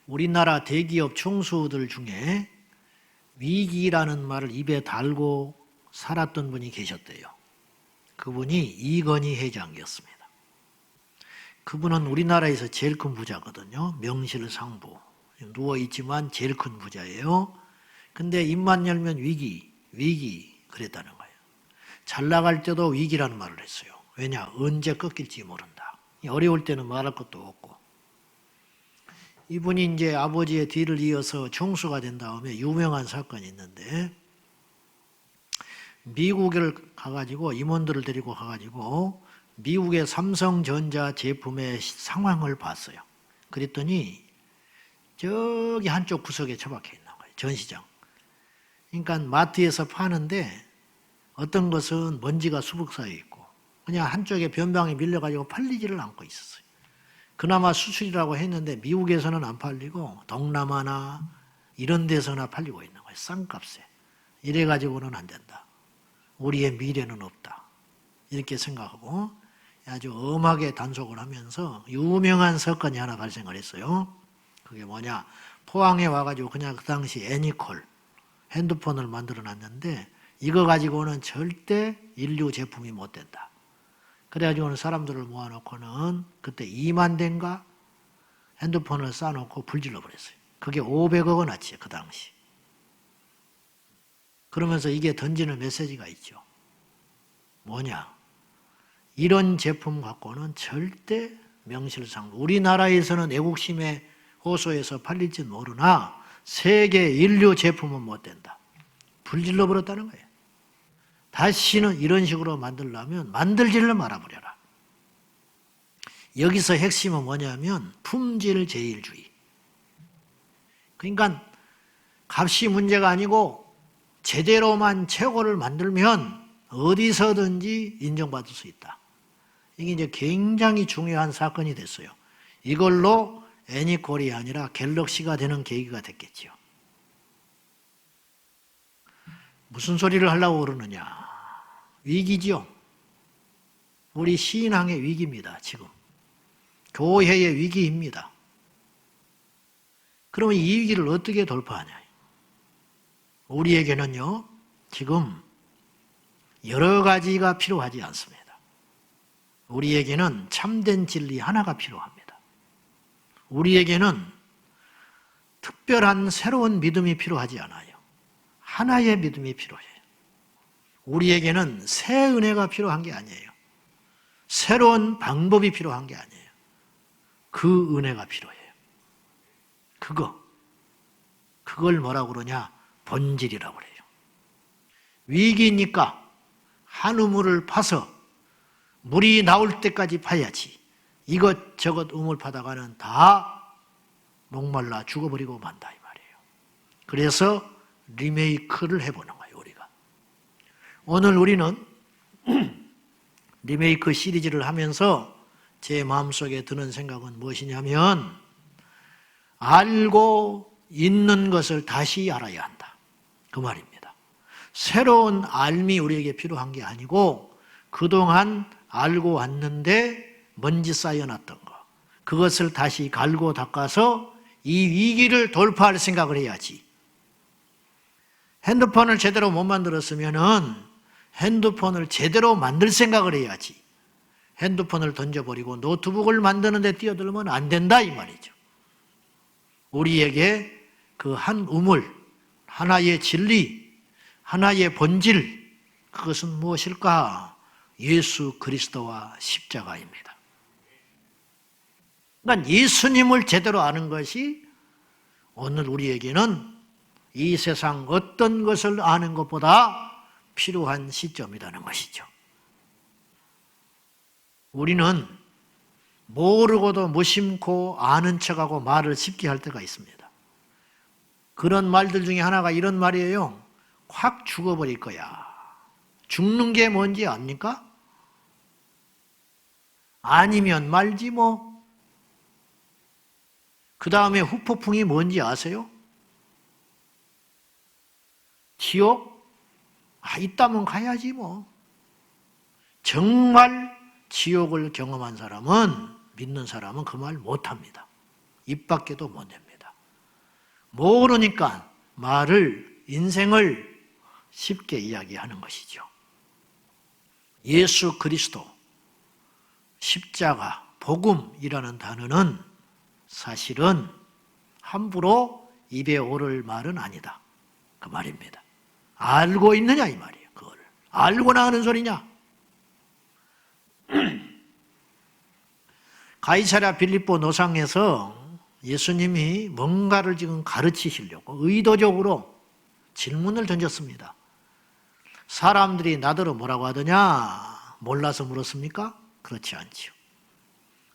우리나라 대기업 총수들 중에 위기라는 말을 입에 달고 살았던 분이 계셨대요. 그분이 이건희 회장이었습니다. 그분은 우리나라에서 제일 큰 부자거든요. 명실상부. 누워있지만 제일 큰 부자예요. 근데 입만 열면 위기 그랬다는 거예요. 잘 나갈 때도 위기라는 말을 했어요. 왜냐? 언제 꺾일지 모른다. 어려울 때는 말할 것도 없고. 이분이 이제 아버지의 뒤를 이어서 총수가 된 다음에 유명한 사건이 있는데, 미국을 가가지고 임원들을 데리고 가가지고 미국의 삼성전자 제품의 상황을 봤어요. 그랬더니 저기 한쪽 구석에 처박혀 있는 거예요. 전시장. 그러니까 마트에서 파는데 어떤 것은 먼지가 수북 쌓여 있고 그냥 한쪽에 변방에 밀려가지고 팔리지를 않고 있었어요. 그나마 수출이라고 했는데 미국에서는 안 팔리고 동남아나 이런 데서나 팔리고 있는 거예요. 싼 값에. 이래가지고는 안 된다. 우리의 미래는 없다. 이렇게 생각하고 아주 엄하게 단속을 하면서 유명한 사건이 하나 발생을 했어요. 그게 뭐냐? 포항에 와가지고 그냥 그 당시 애니콜 핸드폰을 만들어 놨는데 이거 가지고는 절대 인류 제품이 못 된다. 그래가지고는 사람들을 모아놓고는 그때 2만 대인가 핸드폰을 쌓아놓고 불질러 버렸어요. 그게 500억 원어치 그 당시. 그러면서 이게 던지는 메시지가 있죠. 뭐냐? 이런 제품 갖고는 절대 명실상부. 우리나라에서는 애국심에 호소해서 팔릴지 모르나 세계 인류 제품은 못 된다. 불질러 버렸다는 거예요. 다시는 이런 식으로 만들려면 만들지를 말아버려라. 여기서 핵심은 뭐냐면 품질 제일주의. 그러니까 값이 문제가 아니고 제대로만 최고를 만들면 어디서든지 인정받을 수 있다. 이게 이제 굉장히 중요한 사건이 됐어요. 이걸로 애니콜이 아니라 갤럭시가 되는 계기가 됐겠죠. 무슨 소리를 하려고 그러느냐? 위기죠. 우리 신앙의 위기입니다. 지금. 교회의 위기입니다. 그러면 이 위기를 어떻게 돌파하냐? 우리에게는요, 지금 여러 가지가 필요하지 않습니다. 우리에게는 참된 진리 하나가 필요합니다. 우리에게는 특별한 새로운 믿음이 필요하지 않아요. 하나의 믿음이 필요해요. 우리에게는 새 은혜가 필요한 게 아니에요. 새로운 방법이 필요한 게 아니에요. 그 은혜가 필요해요. 그걸 뭐라고 그러냐? 본질이라고 그래요. 위기니까 한 우물을 파서 물이 나올 때까지 파야지. 이것저것 우물 파다가는 다 목말라 죽어버리고 만다 이 말이에요. 그래서 리메이크를 해보는 거예요. 우리가. 오늘 우리는 리메이크 시리즈를 하면서 제 마음속에 드는 생각은 무엇이냐면 알고 있는 것을 다시 알아야 한다. 그 말입니다. 새로운 알미 우리에게 필요한 게 아니고 그동안 알고 왔는데 먼지 쌓여놨던 거 그것을 다시 갈고 닦아서 이 위기를 돌파할 생각을 해야지. 핸드폰을 제대로 못 만들었으면은 핸드폰을 제대로 만들 생각을 해야지. 핸드폰을 던져버리고 노트북을 만드는 데 뛰어들면 안 된다 이 말이죠. 우리에게 그 한 우물, 하나의 진리, 하나의 본질, 그것은 무엇일까? 예수 그리스도와 십자가입니다. 그러니까 예수님을 제대로 아는 것이 오늘 우리에게는 이 세상 어떤 것을 아는 것보다 필요한 시점이라는 것이죠. 우리는 모르고도 무심코 아는 척하고 말을 쉽게 할 때가 있습니다. 그런 말들 중에 하나가 이런 말이에요. 확 죽어버릴 거야. 죽는 게 뭔지 압니까? 아니면 말지 뭐. 그 다음에 후폭풍이 뭔지 아세요? 지옥? 있다면 가야지 뭐. 정말 지옥을 경험한 사람은, 믿는 사람은 그 말 못합니다. 입 밖에도 못 냅니다. 모르니까 인생을 쉽게 이야기하는 것이죠. 예수 그리스도, 십자가, 복음이라는 단어는 사실은 함부로 입에 오를 말은 아니다. 그 말입니다. 알고 있느냐 이 말이에요. 그거를 알고나 하는 소리냐. 가이사랴 빌립보 노상에서 예수님이 뭔가를 지금 가르치시려고 의도적으로 질문을 던졌습니다. 사람들이 나더러 뭐라고 하더냐? 몰라서 물었습니까? 그렇지 않지요.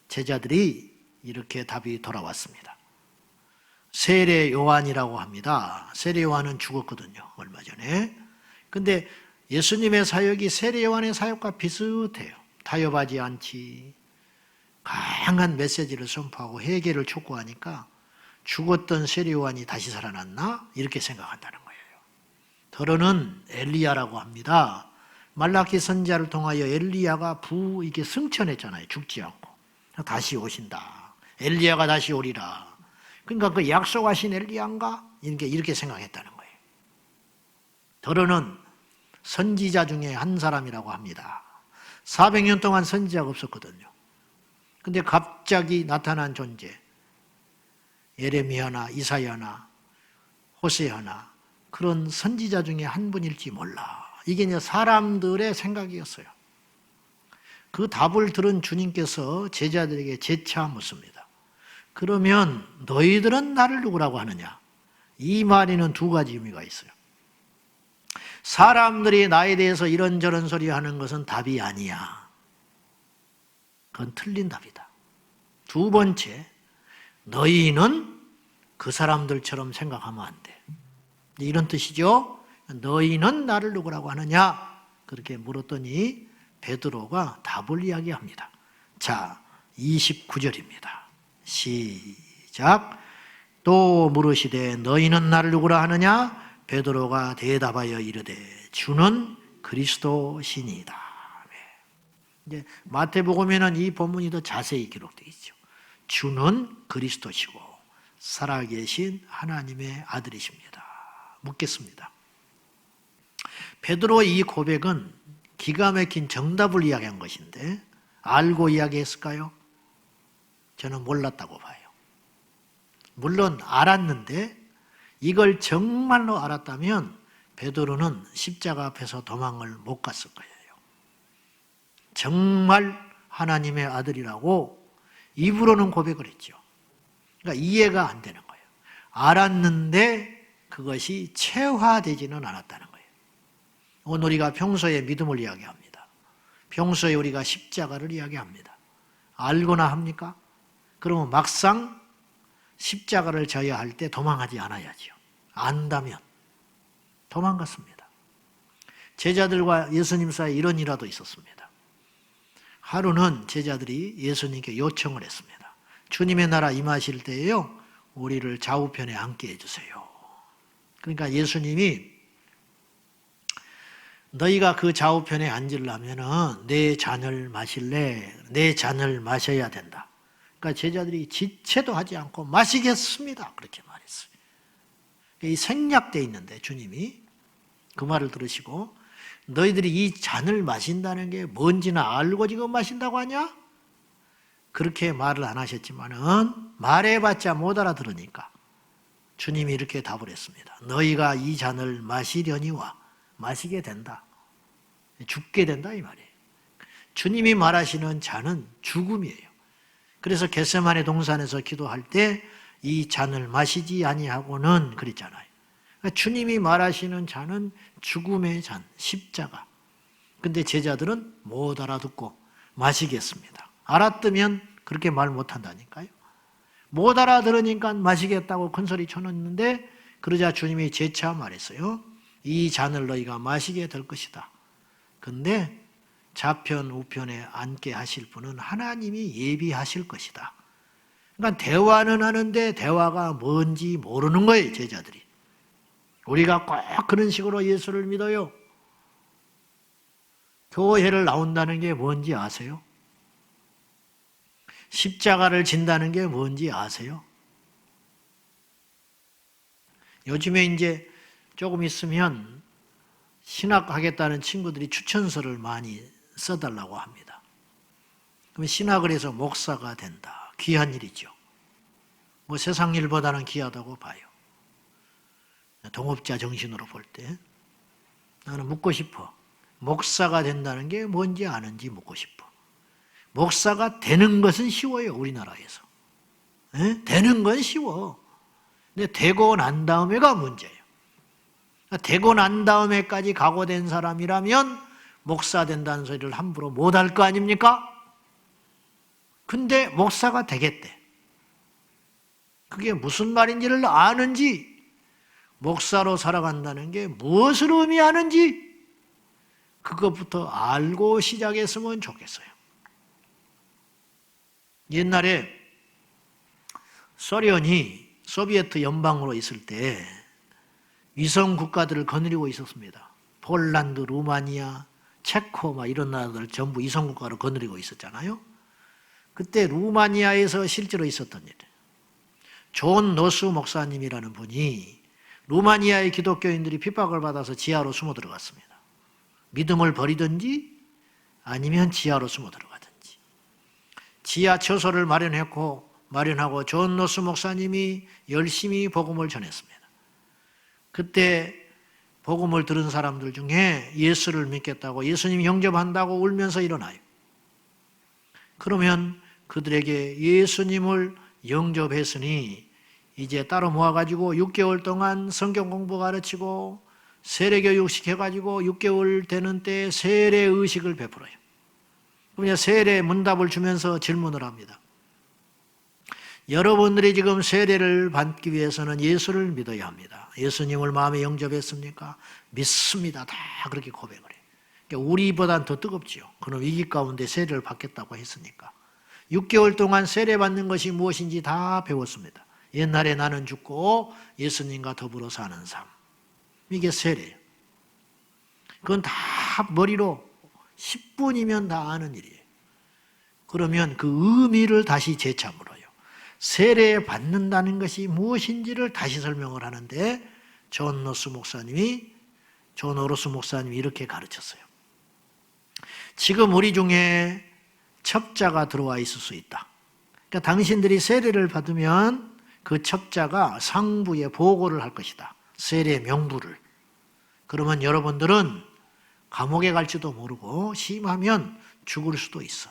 제자들이 이렇게 답이 돌아왔습니다. 세례 요한이라고 합니다. 세례 요한은 죽었거든요. 얼마 전에. 근데 예수님의 사역이 세례 요한의 사역과 비슷해요. 타협하지 않지. 강한 메시지를 선포하고 회개를 촉구하니까 죽었던 세례 요한이 다시 살아났나? 이렇게 생각한다는 거예요. 더러는 엘리야라고 합니다. 말라키 선지자를 통하여 엘리야가 이게 승천했잖아요. 죽지 않고. 다시 오신다. 엘리야가 다시 오리라. 그러니까 그 약속하신 엘리야인가? 이렇게 생각했다는 거예요. 더러는 선지자 중에 한 사람이라고 합니다. 400년 동안 선지자가 없었거든요. 근데 갑자기 나타난 존재, 예레미야나 이사야나 호세아나 그런 선지자 중에 한 분일지 몰라. 이게 이제 사람들의 생각이었어요. 그 답을 들은 주님께서 제자들에게 재차 묻습니다. 그러면 너희들은 나를 누구라고 하느냐? 이 말에는 두 가지 의미가 있어요. 사람들이 나에 대해서 이런저런 소리 하는 것은 답이 아니야. 그건 틀린 답이다. 두 번째, 너희는 그 사람들처럼 생각하면 안 돼. 이런 뜻이죠. 너희는 나를 누구라고 하느냐? 그렇게 물었더니 베드로가 답을 이야기합니다. 자, 29절입니다. 시작. 또 물으시되 너희는 나를 누구라 하느냐? 베드로가 대답하여 이르되 주는 그리스도시니이다. 이제 마태복음에는 이 본문이 더 자세히 기록되어 있죠. 주는 그리스도시고 살아계신 하나님의 아들이십니다. 묻겠습니다. 베드로의 이 고백은 기가 막힌 정답을 이야기한 것인데 알고 이야기했을까요? 저는 몰랐다고 봐요. 물론 알았는데 이걸 정말로 알았다면 베드로는 십자가 앞에서 도망을 못 갔을 거예요. 정말 하나님의 아들이라고 입으로는 고백을 했죠. 그러니까 이해가 안 되는 거예요. 알았는데 그것이 체화되지는 않았다는 거예요. 오늘 우리가 평소에 믿음을 이야기합니다. 평소에 우리가 십자가를 이야기합니다. 알거나 합니까? 그러면 막상 십자가를 져야 할 때 도망하지 않아야죠. 안다면 도망갔습니다. 제자들과 예수님 사이에 이런 일화도 있었습니다. 하루는 제자들이 예수님께 요청을 했습니다. 주님의 나라 임하실 때에요, 우리를 좌우편에 앉게 해주세요. 그러니까 예수님이 너희가 그 좌우편에 앉으려면 내 잔을 마실래? 내 잔을 마셔야 된다. 그러니까 제자들이 지체도 하지 않고 마시겠습니다. 그렇게 말했어요. 이 생략되어 있는데 주님이 그 말을 들으시고 너희들이 이 잔을 마신다는 게 뭔지나 알고 지금 마신다고 하냐? 그렇게 말을 안 하셨지만은 말해봤자 못 알아들으니까 주님이 이렇게 답을 했습니다. 너희가 이 잔을 마시려니와 마시게 된다. 죽게 된다 이 말이에요. 주님이 말하시는 잔은 죽음이에요. 그래서 겟세마네 동산에서 기도할 때 이 잔을 마시지 아니하고는 그랬잖아요. 그러니까 주님이 말하시는 잔은 죽음의 잔, 십자가. 근데 제자들은 못 알아듣고 마시겠습니다. 알았으면 그렇게 말 못한다니까요. 못 알아들으니까 마시겠다고 큰소리 쳐놓는데 그러자 주님이 재차 말했어요. 이 잔을 너희가 마시게 될 것이다. 근데 좌편 우편에 앉게 하실 분은 하나님이 예비하실 것이다. 그러니까 대화는 하는데 대화가 뭔지 모르는 거예요, 제자들이. 우리가 꼭 그런 식으로 예수를 믿어요. 교회를 나온다는 게 뭔지 아세요? 십자가를 진다는 게 뭔지 아세요? 요즘에 이제 조금 있으면 신학하겠다는 친구들이 추천서를 많이 써달라고 합니다. 그럼 신학을 해서 목사가 된다. 귀한 일이죠. 뭐 세상 일보다는 귀하다고 봐요. 동업자 정신으로 볼 때. 나는 묻고 싶어. 목사가 된다는 게 뭔지 아는지 묻고 싶어. 목사가 되는 것은 쉬워요, 우리나라에서. 되는 건 쉬워. 근데 되고 난 다음에가 문제예요. 되고 난 다음에까지 각오된 사람이라면 목사 된다는 소리를 함부로 못할 거 아닙니까? 근데 목사가 되겠대. 그게 무슨 말인지를 아는지, 목사로 살아간다는 게 무엇을 의미하는지 그것부터 알고 시작했으면 좋겠어요. 옛날에 소련이 소비에트 연방으로 있을 때 위성 국가들을 거느리고 있었습니다. 폴란드, 루마니아, 체코 막 이런 나라들 전부 위성 국가로 거느리고 있었잖아요. 그때 루마니아에서 실제로 있었던 일이에요. 존 노스 목사님이라는 분이 루마니아의 기독교인들이 핍박을 받아서 지하로 숨어 들어갔습니다. 믿음을 버리든지 아니면 지하로 숨어 들어가든지. 지하 처소를 마련하고 존 노스 목사님이 열심히 복음을 전했습니다. 그때 복음을 들은 사람들 중에 예수를 믿겠다고, 예수님 영접한다고 울면서 일어나요. 그러면 그들에게 예수님을 영접했으니 이제 따로 모아가지고 6개월 동안 성경 공부 가르치고 세례교육 시켜가지고 6개월 되는 때 세례의식을 베풀어요. 그러면 세례 문답을 주면서 질문을 합니다. 여러분들이 지금 세례를 받기 위해서는 예수를 믿어야 합니다. 예수님을 마음에 영접했습니까? 믿습니다. 다 그렇게 고백을 해요. 그러니까 우리보단 더 뜨겁지요. 그런 위기 가운데 세례를 받겠다고 했으니까. 6개월 동안 세례 받는 것이 무엇인지 다 배웠습니다. 옛날에 나는 죽고 예수님과 더불어 사는 삶. 이게 세례예요. 그건 다 머리로 10분이면 다 아는 일이에요. 그러면 그 의미를 다시 재차 물어요. 세례 받는다는 것이 무엇인지를 다시 설명을 하는데 존 오로스 목사님이 이렇게 가르쳤어요. 지금 우리 중에 첩자가 들어와 있을 수 있다. 그러니까 당신들이 세례를 받으면 그 첩자가 상부에 보고를 할 것이다. 세례 명부를. 그러면 여러분들은 감옥에 갈지도 모르고 심하면 죽을 수도 있어.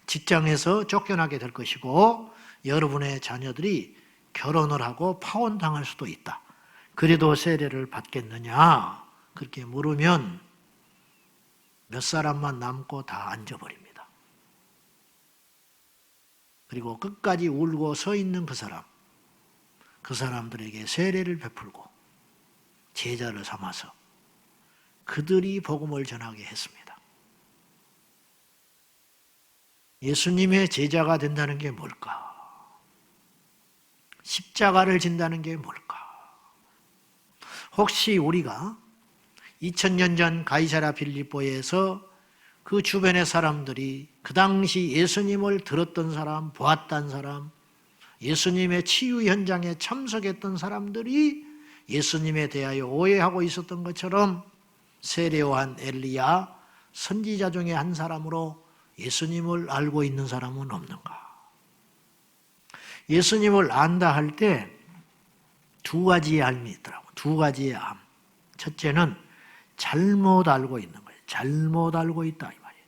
직장에서 쫓겨나게 될 것이고 여러분의 자녀들이 결혼을 하고 파혼당할 수도 있다. 그래도 세례를 받겠느냐? 그렇게 물으면 몇 사람만 남고 다 앉아버립니다. 그리고 끝까지 울고 서 있는 그 사람들에게 세례를 베풀고 제자를 삼아서 그들이 복음을 전하게 했습니다. 예수님의 제자가 된다는 게 뭘까? 십자가를 진다는 게 뭘까? 혹시 우리가 2000년 전 가이사랴 빌립보에서 그 주변의 사람들이 그 당시 예수님을 들었던 사람, 보았던 사람, 예수님의 치유 현장에 참석했던 사람들이 예수님에 대하여 오해하고 있었던 것처럼 세례요한 엘리야 선지자 중에 한 사람으로 예수님을 알고 있는 사람은 없는가? 예수님을 안다 할 때 두 가지의 암이 있더라고요. 두 가지의 암. 첫째는 잘못 알고 있는 거예요. 잘못 알고 있다 이 말이에요.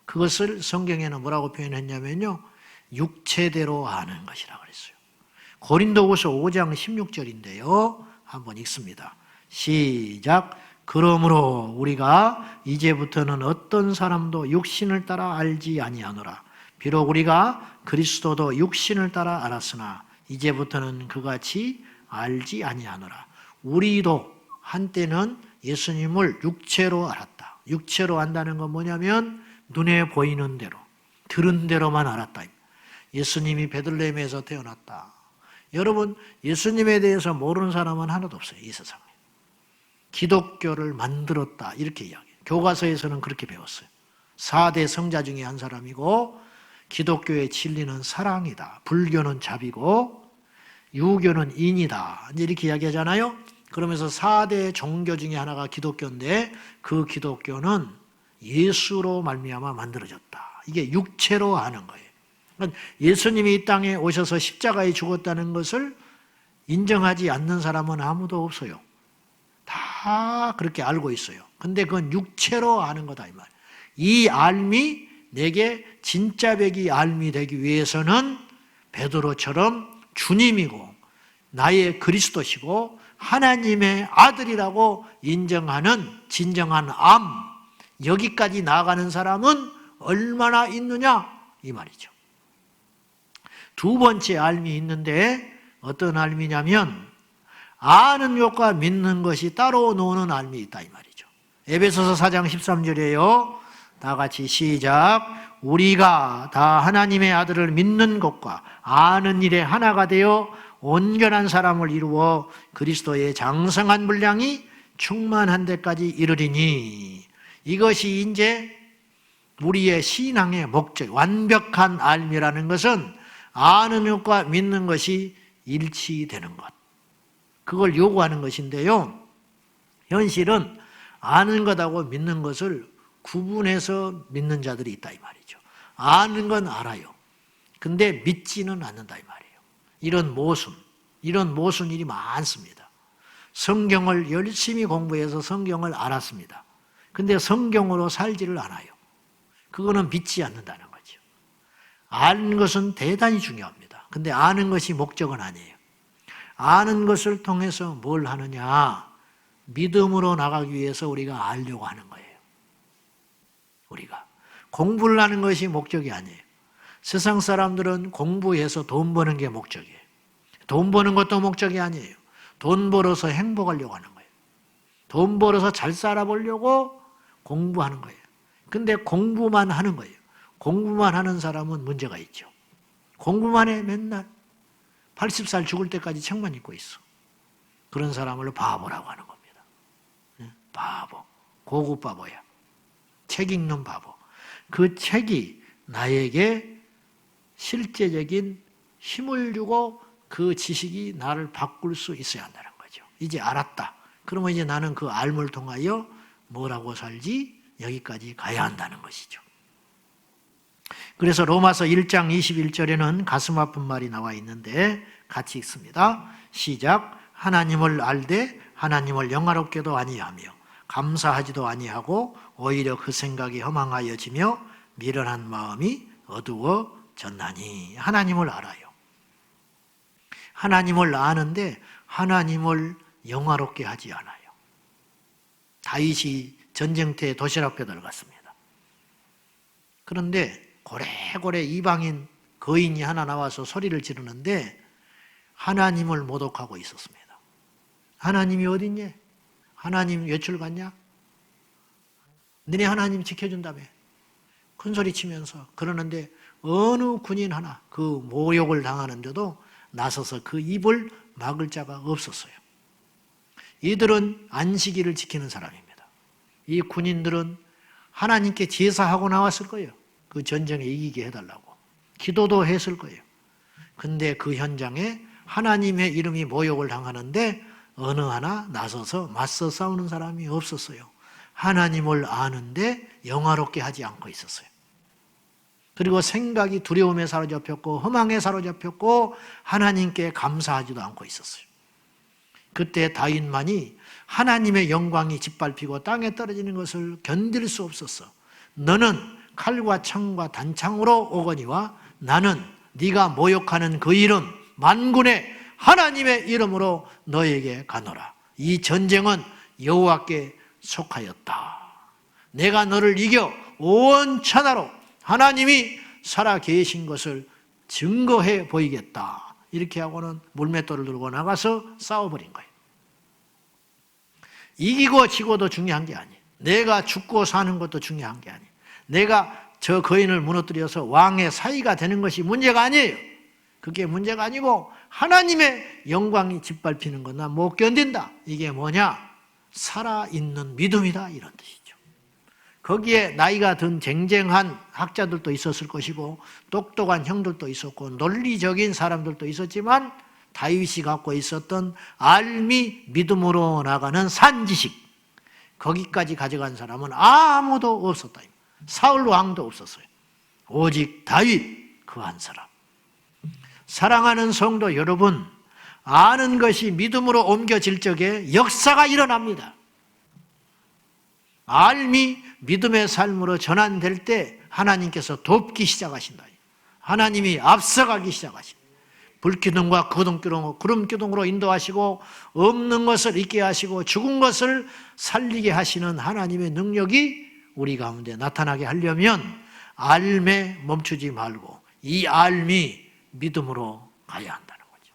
그것을 성경에는 뭐라고 표현했냐면요. 육체대로 아는 것이라고 그랬어요. 고린도후서 5장 16절인데요. 한번 읽습니다. 시작. 그러므로 우리가 이제부터는 어떤 사람도 육신을 따라 알지 아니하노라. 비록 우리가 그리스도도 육신을 따라 알았으나 이제부터는 그같이 알지 아니하노라. 우리도 한때는 예수님을 육체로 알았다. 육체로 안다는 건 뭐냐면 눈에 보이는 대로, 들은 대로만 알았다. 예수님이 베들레헴에서 태어났다. 여러분, 예수님에 대해서 모르는 사람은 하나도 없어요, 이 세상에. 기독교를 만들었다, 이렇게 이야기해요. 교과서에서는 그렇게 배웠어요. 4대 성자 중에 한 사람이고 기독교의 진리는 사랑이다. 불교는 자비고 유교는 인이다. 이렇게 이야기하잖아요. 그러면서 4대 종교 중에 하나가 기독교인데 그 기독교는 예수로 말미암아 만들어졌다. 이게 육체로 하는 거예요. 그러니까 예수님이 이 땅에 오셔서 십자가에 죽었다는 것을 인정하지 않는 사람은 아무도 없어요. 다 그렇게 알고 있어요. 근데 그건 육체로 아는 거다 이 말이에요. 이 알미 내게 진짜 백이 알미 되기 위해서는 베드로처럼 주님이고 나의 그리스도시고 하나님의 아들이라고 인정하는 진정한 암, 여기까지 나아가는 사람은 얼마나 있느냐 이 말이죠. 두 번째 알미 있는데 어떤 알미냐면 아는 것과 믿는 것이 따로 노는 알미 있다 이 말이죠. 에베소서 4장 13절이에요. 다 같이 시작. 우리가 다 하나님의 아들을 믿는 것과 아는 일에 하나가 되어 온전한 사람을 이루어 그리스도의 장성한 분량이 충만한 데까지 이르리니, 이것이 이제 우리의 신앙의 목적, 완벽한 알미라는 것은 아는 것과 믿는 것이 일치되는 것, 그걸 요구하는 것인데요. 현실은 아는 것하고 믿는 것을 구분해서 믿는 자들이 있다 이 말이죠. 아는 건 알아요. 근데 믿지는 않는다 이 말이에요. 이런 모순 일이 많습니다. 성경을 열심히 공부해서 성경을 알았습니다. 근데 성경으로 살지를 않아요. 그거는 믿지 않는다는 거죠. 아는 것은 대단히 중요합니다. 근데 아는 것이 목적은 아니에요. 아는 것을 통해서 뭘 하느냐? 믿음으로 나가기 위해서 우리가 알려고 하는 거예요. 우리가 공부를 하는 것이 목적이 아니에요. 세상 사람들은 공부해서 돈 버는 게 목적이에요. 돈 버는 것도 목적이 아니에요. 돈 벌어서 행복하려고 하는 거예요. 돈 벌어서 잘 살아보려고 공부하는 거예요. 근데 공부만 하는 거예요. 공부만 하는 사람은 문제가 있죠. 공부만 해 맨날 80살 죽을 때까지 책만 읽고 있어. 그런 사람을 바보라고 하는 겁니다. 바보, 고급 바보야. 책 읽는 바보. 그 책이 나에게 실제적인 힘을 주고 그 지식이 나를 바꿀 수 있어야 한다는 거죠. 이제 알았다. 그러면 이제 나는 그 알을 통하여 뭐라고 살지? 여기까지 가야 한다는 것이죠. 그래서 로마서 1장 21절에는 가슴 아픈 말이 나와 있는데 같이 읽습니다. 시작. 하나님을 알되 하나님을 영화롭게도 아니하며 감사하지도 아니하고 오히려 그 생각이 허망하여지며 미련한 마음이 어두워졌나니. 하나님을 알아요. 하나님을 아는데 하나님을 영화롭게 하지 않아요. 다윗이 전쟁터에 도시락배 들어갔습니다. 그런데 고래고래 이방인 거인이 하나 나와서 소리를 지르는데 하나님을 모독하고 있었습니다. 하나님이 어딨냐? 하나님 외출 갔냐? 너네 하나님 지켜준다며 큰 소리 치면서 그러는데 어느 군인 하나 그 모욕을 당하는데도 나서서 그 입을 막을 자가 없었어요. 이들은 안식일을 지키는 사람입니다. 이 군인들은 하나님께 제사하고 나왔을 거예요. 그 전쟁에 이기게 해달라고. 기도도 했을 거예요. 근데 그 현장에 하나님의 이름이 모욕을 당하는데 어느 하나 나서서 맞서 싸우는 사람이 없었어요. 하나님을 아는데 영화롭게 하지 않고 있었어요. 그리고 생각이 두려움에 사로잡혔고 허망에 사로잡혔고 하나님께 감사하지도 않고 있었어요. 그때 다윗만이 하나님의 영광이 짓밟히고 땅에 떨어지는 것을 견딜 수 없었어. 너는 칼과 창과 단창으로 오거니와 나는 네가 모욕하는 그 이름 만군의 하나님의 이름으로 너에게 가노라. 이 전쟁은 여호와께 속하였다. 내가 너를 이겨 온 천하로 하나님이 살아 계신 것을 증거해 보이겠다. 이렇게 하고는 물맷돌을 들고 나가서 싸워버린 거예요. 이기고 지고도 중요한 게 아니에요. 내가 죽고 사는 것도 중요한 게 아니에요. 내가 저 거인을 무너뜨려서 왕의 사위가 되는 것이 문제가 아니에요. 그게 문제가 아니고 하나님의 영광이 짓밟히는 건 나 못 견딘다. 이게 뭐냐? 살아있는 믿음이다. 이런 뜻이죠. 거기에 나이가 든 쟁쟁한 학자들도 있었을 것이고 똑똑한 형들도 있었고 논리적인 사람들도 있었지만 다윗이 갖고 있었던 알미 믿음으로 나가는 산지식, 거기까지 가져간 사람은 아무도 없었다. 사울 왕도 없었어요. 오직 다윗 그 한 사람. 사랑하는 성도 여러분, 아는 것이 믿음으로 옮겨질 적에 역사가 일어납니다. 알미 믿음의 삶으로 전환될 때 하나님께서 돕기 시작하신다. 하나님이 앞서가기 시작하신다. 불기둥과 구름기둥으로 인도하시고 없는 것을 있게 하시고 죽은 것을 살리게 하시는 하나님의 능력이 우리 가운데 나타나게 하려면 알매 멈추지 말고 이 알미 믿음으로 가야 한다는 거죠.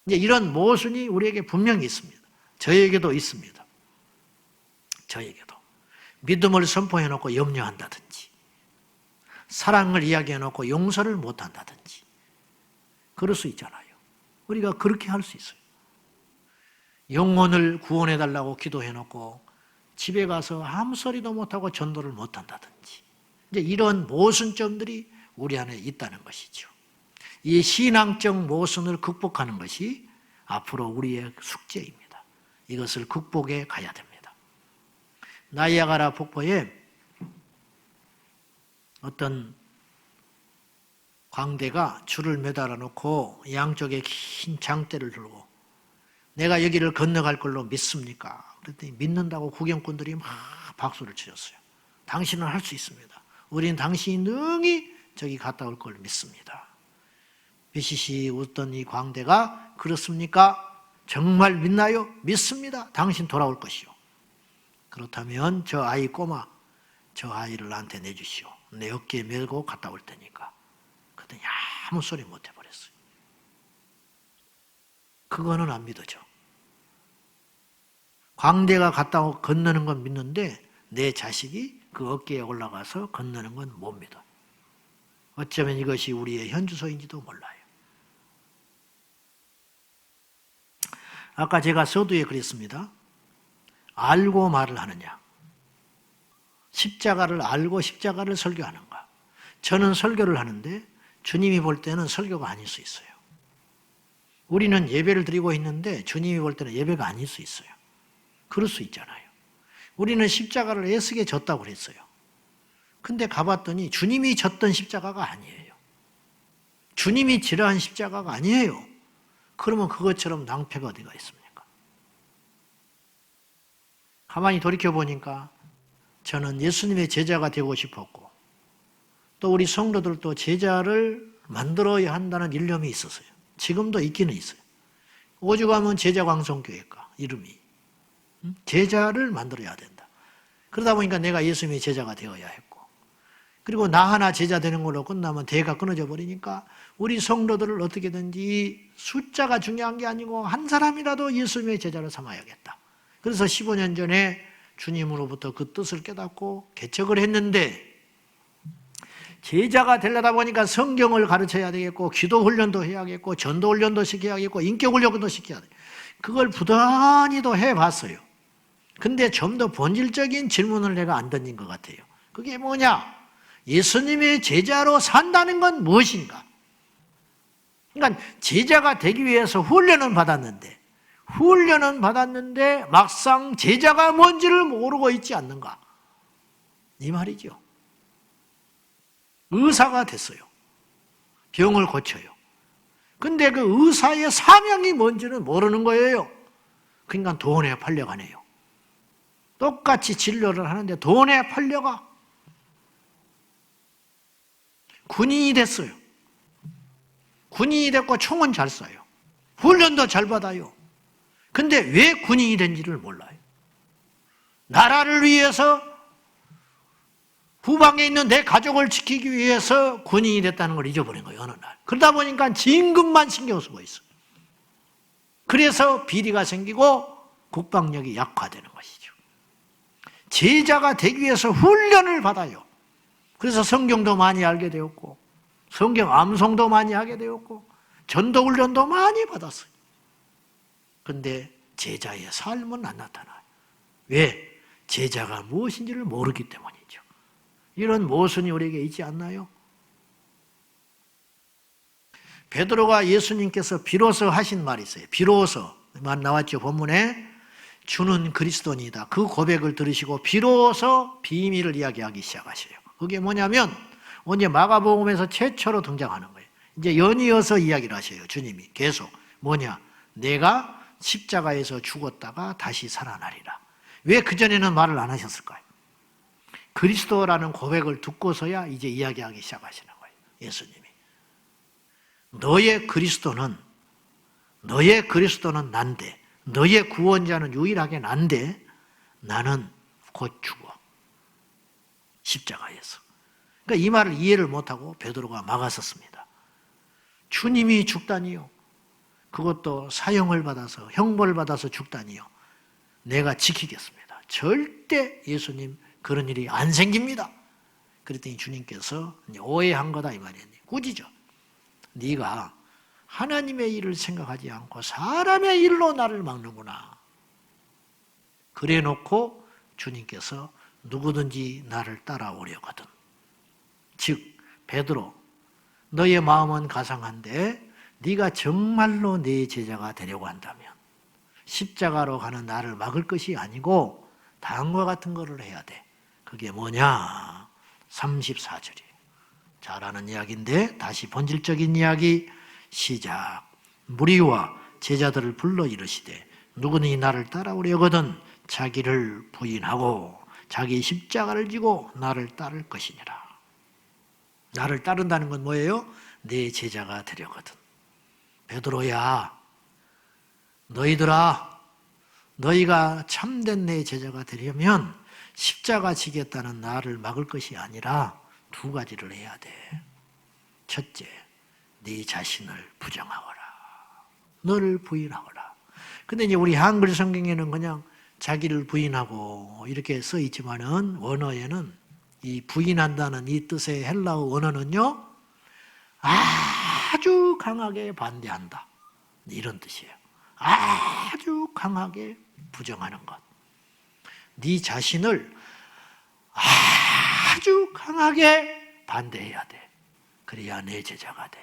이제 이런 모순이 우리에게 분명히 있습니다. 저에게도 있습니다. 저에게도 믿음을 선포해놓고 염려한다든지 사랑을 이야기해놓고 용서를 못한다든지 그럴 수 있잖아요. 우리가 그렇게 할 수 있어요. 영혼을 구원해달라고 기도해놓고 집에 가서 아무 소리도 못하고 전도를 못한다든지 이제 이런 모순점들이 우리 안에 있다는 것이죠. 이 신앙적 모순을 극복하는 것이 앞으로 우리의 숙제입니다. 이것을 극복해 가야 됩니다. 나이아가라 폭포에 어떤 광대가 줄을 매달아 놓고 양쪽에 긴 장대를 들고 내가 여기를 건너갈 걸로 믿습니까? 그랬더니 믿는다고 구경꾼들이 막 박수를 치셨어요. 당신은 할 수 있습니다. 우리는 당신이 능히 저기 갔다 올 걸 믿습니다. 비시시 웃던 이 광대가 그렇습니까? 정말 믿나요? 믿습니다. 당신 돌아올 것이요. 그렇다면 저 아이 꼬마 저 아이를 나한테 내주시오. 내 어깨에 메고 갔다 올 테니까. 그랬더니 아무 소리 못 해버렸어요. 그거는 안 믿어져. 광대가 갔다 건너는 건 믿는데 내 자식이 그 어깨에 올라가서 건너는 건 못 믿어. 어쩌면 이것이 우리의 현주소인지도 몰라요. 아까 제가 서두에 그랬습니다. 알고 말을 하느냐. 십자가를 알고 십자가를 설교하는가. 저는 설교를 하는데 주님이 볼 때는 설교가 아닐 수 있어요. 우리는 예배를 드리고 있는데 주님이 볼 때는 예배가 아닐 수 있어요. 그럴 수 있잖아요. 우리는 십자가를 애쓰게 졌다고 그랬어요. 근데 가봤더니 주님이 졌던 십자가가 아니에요. 주님이 지라한 십자가가 아니에요. 그러면 그것처럼 낭패가 어디가 있습니까? 가만히 돌이켜보니까 저는 예수님의 제자가 되고 싶었고 또 우리 성도들도 제자를 만들어야 한다는 일념이 있었어요. 지금도 있기는 있어요. 오죽하면 제자광성교회가 이름이 제자를 만들어야 된다. 그러다 보니까 내가 예수님의 제자가 되어야 했고 그리고 나 하나 제자 되는 걸로 끝나면 대가 끊어져 버리니까 우리 성도들을 어떻게든지 숫자가 중요한 게 아니고 한 사람이라도 예수님의 제자를 삼아야겠다. 그래서 15년 전에 주님으로부터 그 뜻을 깨닫고 개척을 했는데 제자가 되려다 보니까 성경을 가르쳐야 되겠고 기도 훈련도 해야겠고 전도 훈련도 시켜야겠고 인격 훈련도 시켜야 돼. 그걸 부단히도 해봤어요. 근데 좀 더 본질적인 질문을 내가 안 던진 것 같아요. 그게 뭐냐? 예수님의 제자로 산다는 건 무엇인가? 그러니까 제자가 되기 위해서 훈련은 받았는데 막상 제자가 뭔지를 모르고 있지 않는가? 이 말이죠. 의사가 됐어요. 병을 고쳐요. 근데 그 의사의 사명이 뭔지는 모르는 거예요. 그러니까 돈에 팔려가네요. 똑같이 진료를 하는데 돈에 팔려가. 군인이 됐어요. 군인이 됐고 총은 잘 쏴요. 훈련도 잘 받아요. 근데 왜 군인이 된지를 몰라요. 나라를 위해서 후방에 있는 내 가족을 지키기 위해서 군인이 됐다는 걸 잊어버린 거예요. 어느 날. 그러다 보니까 진급만 신경 쓰고 있어요. 그래서 비리가 생기고 국방력이 약화되는 것이죠. 제자가 되기 위해서 훈련을 받아요. 그래서 성경도 많이 알게 되었고 성경 암송도 많이 하게 되었고 전도 훈련도 많이 받았어요. 그런데 제자의 삶은 안 나타나요. 왜? 제자가 무엇인지를 모르기 때문이죠. 이런 모순이 우리에게 있지 않나요? 베드로가 예수님께서 비로소 하신 말이 있어요. 비로소만 나왔죠, 본문에. 주는 그리스도니다. 그 고백을 들으시고 비로소 비밀을 이야기하기 시작하셔요. 그게 뭐냐면 언제 마가복음에서 최초로 등장하는 거예요. 이제 연이어서 이야기를 하셔요. 주님이 계속. 뭐냐? 내가 십자가에서 죽었다가 다시 살아나리라. 왜 그전에는 말을 안 하셨을까요? 그리스도라는 고백을 듣고서야 이제 이야기하기 시작하시는 거예요. 예수님이. 너의 그리스도는 난데, 너의 구원자는 유일하게 난데 나는 곧 죽어. 십자가에서. 그러니까 이 말을 이해를 못하고 베드로가 막았었습니다. 주님이 죽다니요. 그것도 사형을 받아서 형벌을 받아서 죽다니요. 내가 지키겠습니다. 절대 예수님 그런 일이 안 생깁니다. 그랬더니 주님께서 오해한 거다 이 말이에요. 꾸짖어. 네가 하나님의 일을 생각하지 않고 사람의 일로 나를 막는구나. 그래 놓고 주님께서 누구든지 나를 따라오려거든. 즉 베드로, 너의 마음은 가상한데 네가 정말로 내 제자가 되려고 한다면 십자가로 가는 나를 막을 것이 아니고 다음과 같은 거를 해야 돼. 그게 뭐냐? 34절이에요. 잘 아는 이야기인데 다시 본질적인 이야기 시작. 무리와 제자들을 불러 이르시되 누구니 나를 따라오려거든 자기를 부인하고 자기 십자가를 지고 나를 따를 것이니라. 나를 따른다는 건 뭐예요? 내 제자가 되려거든. 베드로야, 너희들아, 너희가 참된 내 제자가 되려면 십자가 지겠다는 나를 막을 것이 아니라 두 가지를 해야 돼. 첫째, 네 자신을 부정하거라. 너를 부인하거라. 근데 이제 우리 한글 성경에는 그냥 자기를 부인하고 이렇게 써 있지만은 원어에는 이 부인한다는 이 뜻의 헬라어 원어는요, 아주 강하게 반대한다. 이런 뜻이에요. 아주 강하게 부정하는 것. 네 자신을 아주 강하게 반대해야 돼. 그래야 내 제자가 돼.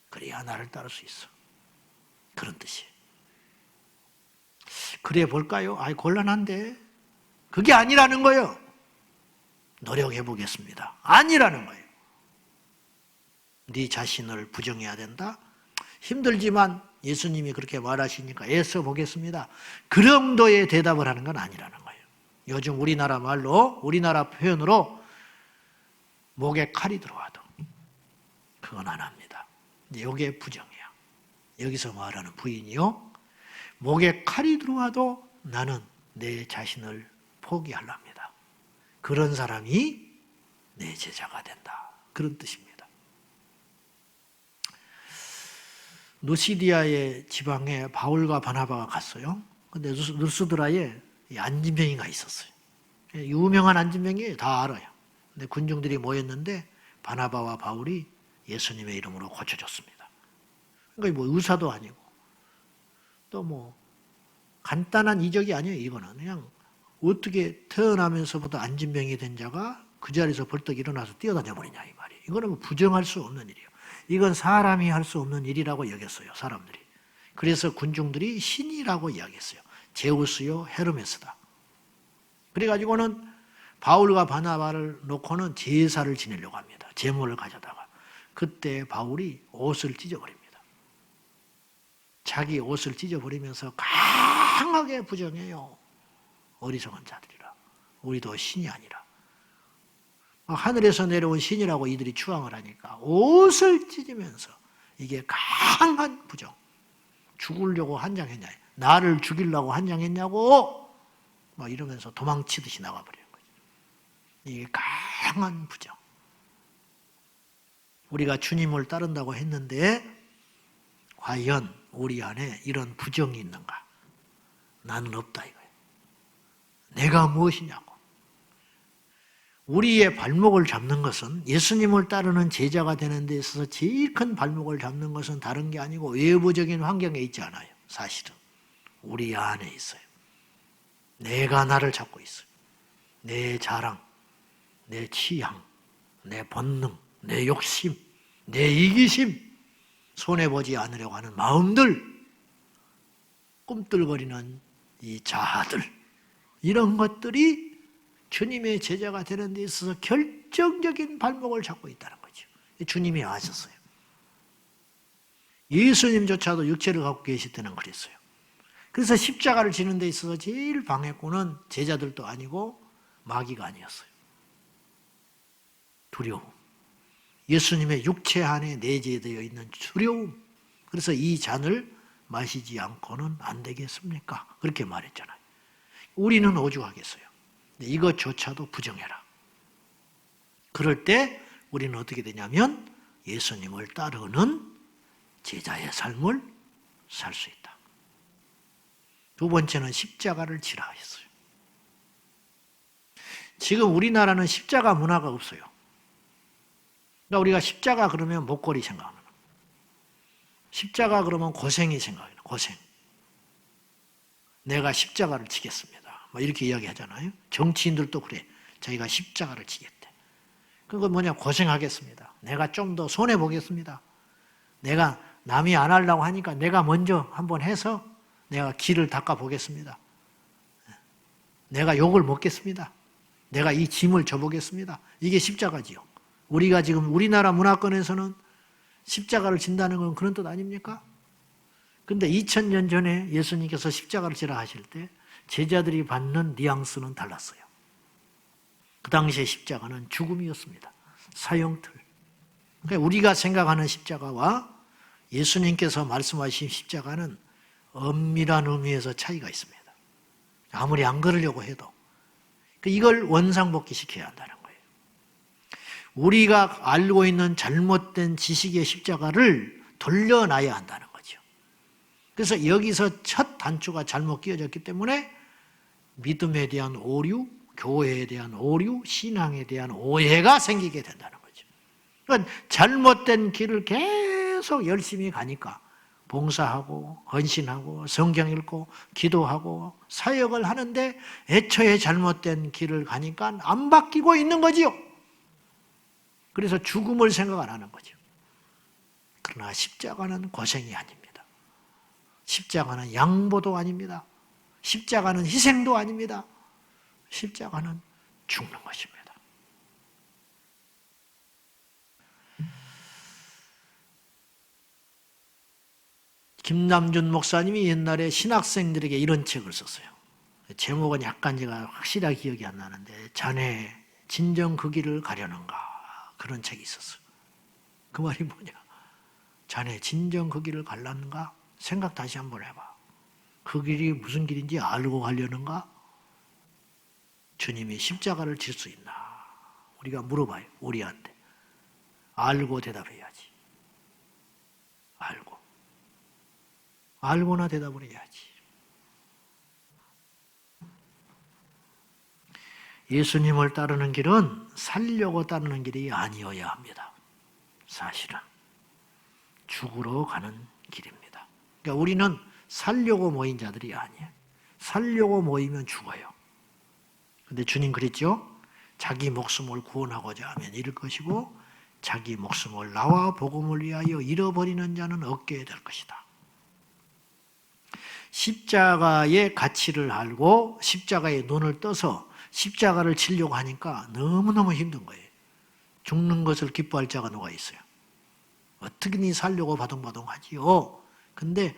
그래야 나를 따를 수 있어. 그런 뜻이에요. 그래 볼까요? 아이 곤란한데. 그게 아니라는 거예요. 노력해 보겠습니다. 아니라는 거예요. 네 자신을 부정해야 된다? 힘들지만 예수님이 그렇게 말하시니까 애써 보겠습니다. 그 정도의 대답을 하는 건 아니라는 거예요. 요즘 우리나라 말로, 우리나라 표현으로 목에 칼이 들어와도 그건 안 합니다. 이게 부정이야. 여기서 말하는 부인이요. 목에 칼이 들어와도 나는 내 자신을 포기하랍니다. 그런 사람이 내 제자가 된다. 그런 뜻입니다. 누시디아의 지방에 바울과 바나바가 갔어요. 근데 누스드라에 안진병이가 있었어요. 유명한 안진병이에요. 다 알아요. 근데 군중들이 모였는데 바나바와 바울이 예수님의 이름으로 고쳐줬습니다. 그러니까 뭐 의사도 아니고 또 뭐 간단한 이적이 아니에요. 이거는 그냥 어떻게 태어나면서부터 안진병이 된 자가 그 자리에서 벌떡 일어나서 뛰어다녀 버리냐 이 말이에요. 이거는 뭐 부정할 수 없는 일이에요. 이건 사람이 할 수 없는 일이라고 여겼어요. 사람들이. 그래서 군중들이 신이라고 이야기했어요. 제우스요 헤르메스다. 그래가지고는 바울과 바나바를 놓고는 제사를 지내려고 합니다. 제물을 가져다가. 그때 바울이 옷을 찢어버립니다. 자기 옷을 찢어버리면서 강하게 부정해요. 어리석은 자들이라. 우리도 신이 아니라. 하늘에서 내려온 신이라고 이들이 추앙을 하니까 옷을 찢으면서 이게 강한 부정. 죽으려고 한장했냐. 나를 죽이려고 한장했냐고 막 이러면서 도망치듯이 나가버리는 거죠. 이게 강한 부정. 우리가 주님을 따른다고 했는데 과연 우리 안에 이런 부정이 있는가? 나는 없다 이거예요. 내가 무엇이냐고. 우리의 발목을 잡는 것은 예수님을 따르는 제자가 되는 데 있어서 제일 큰 발목을 잡는 것은 다른 게 아니고 외부적인 환경에 있지 않아요. 사실은 우리 안에 있어요. 내가 나를 잡고 있어요. 내 자랑, 내 취향, 내 본능, 내 욕심, 내 이기심 손해보지 않으려고 하는 마음들, 꿈틀거리는 이 자아들, 이런 것들이 주님의 제자가 되는 데 있어서 결정적인 발목을 잡고 있다는 거죠. 주님이 아셨어요. 예수님조차도 육체를 갖고 계실 때는 그랬어요. 그래서 십자가를 지는 데 있어서 제일 방해꾼은 제자들도 아니고 마귀가 아니었어요. 두려움. 예수님의 육체 안에 내재되어 있는 두려움. 그래서 이 잔을 마시지 않고는 안 되겠습니까? 그렇게 말했잖아요. 우리는 오죽하겠어요. 이것조차도 부정해라. 그럴 때 우리는 어떻게 되냐면 예수님을 따르는 제자의 삶을 살 수 있다. 두 번째는 십자가를 지라 했어요. 지금 우리나라는 십자가 문화가 없어요. 그러니까 우리가 십자가 그러면 목걸이 생각하는 거예요. 십자가 그러면 고생이 생각해요. 고생. 내가 십자가를 지겠습니다. 뭐 이렇게 이야기하잖아요. 정치인들도 그래. 자기가 십자가를 지겠대. 그건 뭐냐? 고생하겠습니다. 내가 좀 더 손해보겠습니다. 내가 남이 안 하려고 하니까 내가 먼저 한번 해서 내가 길을 닦아보겠습니다. 내가 욕을 먹겠습니다. 내가 이 짐을 져보겠습니다. 이게 십자가지요. 우리가 지금 우리나라 문화권에서는 십자가를 진다는 건 그런 뜻 아닙니까? 근데 2000년 전에 예수님께서 십자가를 지라 하실 때 제자들이 받는 뉘앙스는 달랐어요. 그 당시에 십자가는 죽음이었습니다. 사형틀. 그러니까 우리가 생각하는 십자가와 예수님께서 말씀하신 십자가는 엄밀한 의미에서 차이가 있습니다. 아무리 안 그러려고 해도. 이걸 원상복귀시켜야 한다는 거예요. 우리가 알고 있는 잘못된 지식의 십자가를 돌려놔야 한다는 거죠. 그래서 여기서 첫 단추가 잘못 끼워졌기 때문에 믿음에 대한 오류, 교회에 대한 오류, 신앙에 대한 오해가 생기게 된다는 거죠. 그러니까 잘못된 길을 계속 열심히 가니까 봉사하고 헌신하고 성경 읽고 기도하고 사역을 하는데 애초에 잘못된 길을 가니까 안 바뀌고 있는 거지요. 그래서 죽음을 생각 안 하는 거죠. 그러나 십자가는 고생이 아닙니다. 십자가는 양보도 아닙니다. 십자가는 희생도 아닙니다. 십자가는 죽는 것입니다. 김남준 목사님이 옛날에 신학생들에게 이런 책을 썼어요. 제목은 약간 제가 확실하게 기억이 안 나는데 자네 진정 그 길을 가려는가, 그런 책이 있었어요. 그 말이 뭐냐? 자네 진정 그 길을 가려는가? 생각 다시 한번 해봐. 그 길이 무슨 길인지 알고 가려는가? 주님이 십자가를 질 수 있나? 우리가 물어봐요. 우리한테. 알고 대답해야지. 알고. 알고나 대답을 해야지. 예수님을 따르는 길은 살려고 따르는 길이 아니어야 합니다. 사실은 죽으러 가는 길입니다. 그러니까 우리는 살려고 모인 자들이 아니에요. 살려고 모이면 죽어요. 근데 주님 그랬죠? 자기 목숨을 구원하고자 하면 잃을 것이고 자기 목숨을 나와 복음을 위하여 잃어버리는 자는 얻게 될 것이다. 십자가의 가치를 알고 십자가에 눈을 떠서 십자가를 지려고 하니까 너무너무 힘든 거예요. 죽는 것을 기뻐할 자가 누가 있어요? 어떻게니 살려고 바둥바둥하지요. 근데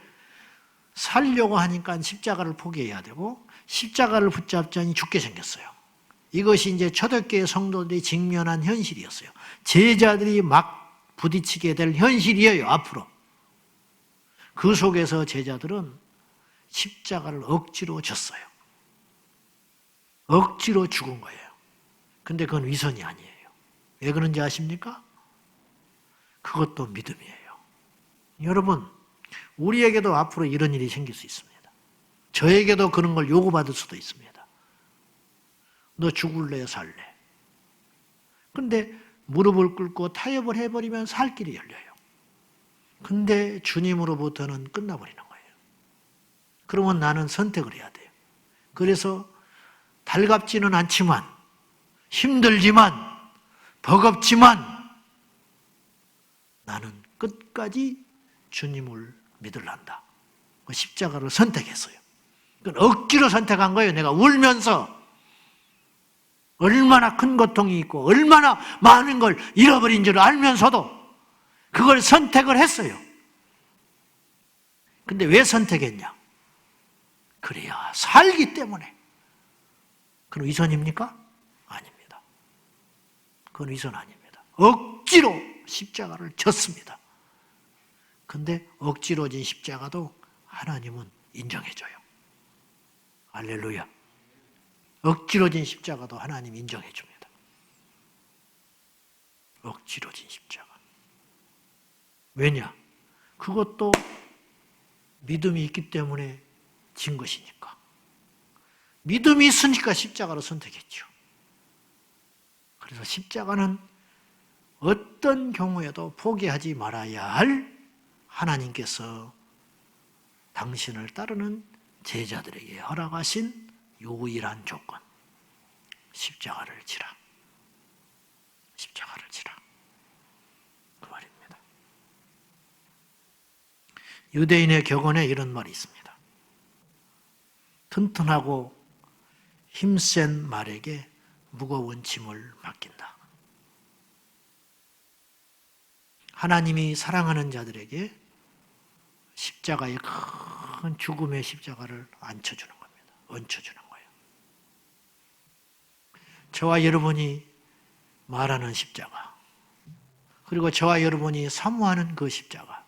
살려고 하니까 십자가를 포기해야 되고 십자가를 붙잡자니 죽게 생겼어요. 이것이 이제 초대교회 성도들이 직면한 현실이었어요. 제자들이 막 부딪히게 될 현실이에요, 앞으로. 그 속에서 제자들은 십자가를 억지로 졌어요. 억지로 죽은 거예요. 근데 그건 위선이 아니에요. 왜 그런지 아십니까? 그것도 믿음이에요. 여러분, 우리에게도 앞으로 이런 일이 생길 수 있습니다. 저에게도 그런 걸 요구받을 수도 있습니다. 너 죽을래, 살래? 근데 무릎을 꿇고 타협을 해버리면 살 길이 열려요. 근데 주님으로부터는 끝나버리는 거예요. 그러면 나는 선택을 해야 돼요. 그래서 달갑지는 않지만, 힘들지만, 버겁지만 나는 끝까지 주님을 믿으란다. 그 십자가를 선택했어요. 억지로 선택한 거예요. 내가 울면서 얼마나 큰 고통이 있고 얼마나 많은 걸 잃어버린 줄 알면서도 그걸 선택을 했어요. 근데 왜 선택했냐? 그래야 살기 때문에. 그건 위선입니까? 아닙니다. 그건 위선 아닙니다. 억지로 십자가를 졌습니다. 근데 억지로 진 십자가도 하나님은 인정해줘요. 할렐루야. 억지로 진 십자가도 하나님 인정해줍니다. 억지로 진 십자가. 왜냐? 그것도 믿음이 있기 때문에 진 것이니까. 믿음이 있으니까 십자가를 선택했죠. 그래서 십자가는 어떤 경우에도 포기하지 말아야 할 하나님께서 당신을 따르는 제자들에게 허락하신 유일한 조건. 십자가를 지라. 십자가를 지라. 그 말입니다. 유대인의 격언에 이런 말이 있습니다. 튼튼하고 힘센 말에게 무거운 짐을 맡긴다. 하나님이 사랑하는 자들에게 십자가의 큰 죽음의 십자가를 앉혀주는 겁니다. 얹혀주는 거예요. 저와 여러분이 말하는 십자가, 그리고 저와 여러분이 사모하는 그 십자가,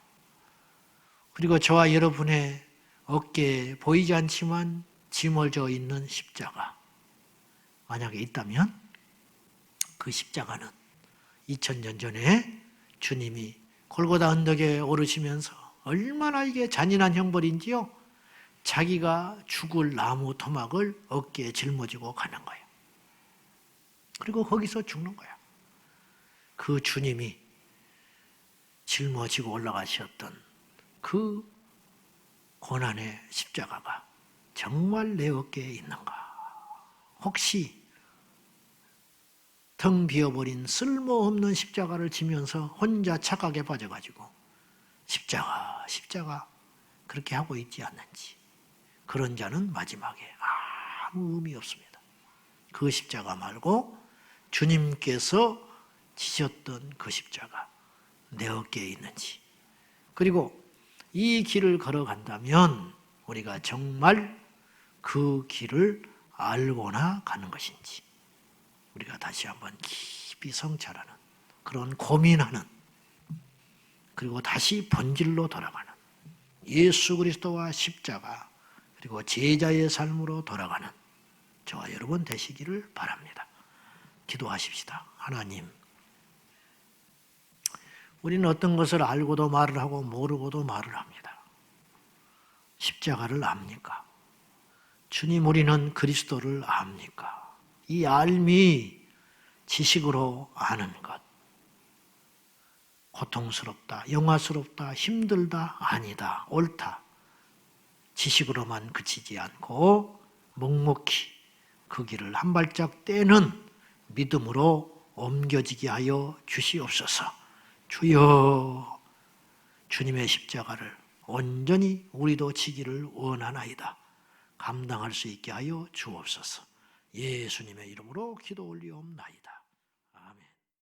그리고 저와 여러분의 어깨에 보이지 않지만 짐어져 있는 십자가, 만약에 있다면 그 십자가는 2000년 전에 주님이 골고다 언덕에 오르시면서 얼마나 이게 잔인한 형벌인지요. 자기가 죽을 나무 토막을 어깨에 짊어지고 가는 거예요. 그리고 거기서 죽는 거야. 그 주님이 짊어지고 올라가셨던 그 고난의 십자가가 정말 내 어깨에 있는가? 혹시 텅 비어버린 쓸모없는 십자가를 지면서 혼자 착각에 빠져가지고 십자가, 십자가 그렇게 하고 있지 않는지. 그런 자는 마지막에 아무 의미 없습니다. 그 십자가 말고 주님께서 지셨던 그 십자가 내 어깨에 있는지, 그리고 이 길을 걸어간다면 우리가 정말 그 길을 알고나 가는 것인지 우리가 다시 한번 깊이 성찰하는, 그런 고민하는, 그리고 다시 본질로 돌아가는, 예수 그리스도와 십자가 그리고 제자의 삶으로 돌아가는 저와 여러분 되시기를 바랍니다. 기도하십시다. 하나님, 우리는 어떤 것을 알고도 말을 하고 모르고도 말을 합니다. 십자가를 압니까? 주님, 우리는 그리스도를 압니까? 이 알미 지식으로 아는 것, 고통스럽다, 영화스럽다, 힘들다, 아니다, 옳다, 지식으로만 그치지 않고 묵묵히 그 길을 한 발짝 떼는 믿음으로 옮겨지게 하여 주시옵소서. 주여, 주님의 십자가를 온전히 우리도 지기를 원하나이다. 감당할 수 있게 하여 주옵소서. 예수님의 이름으로 기도 올리옵나이다.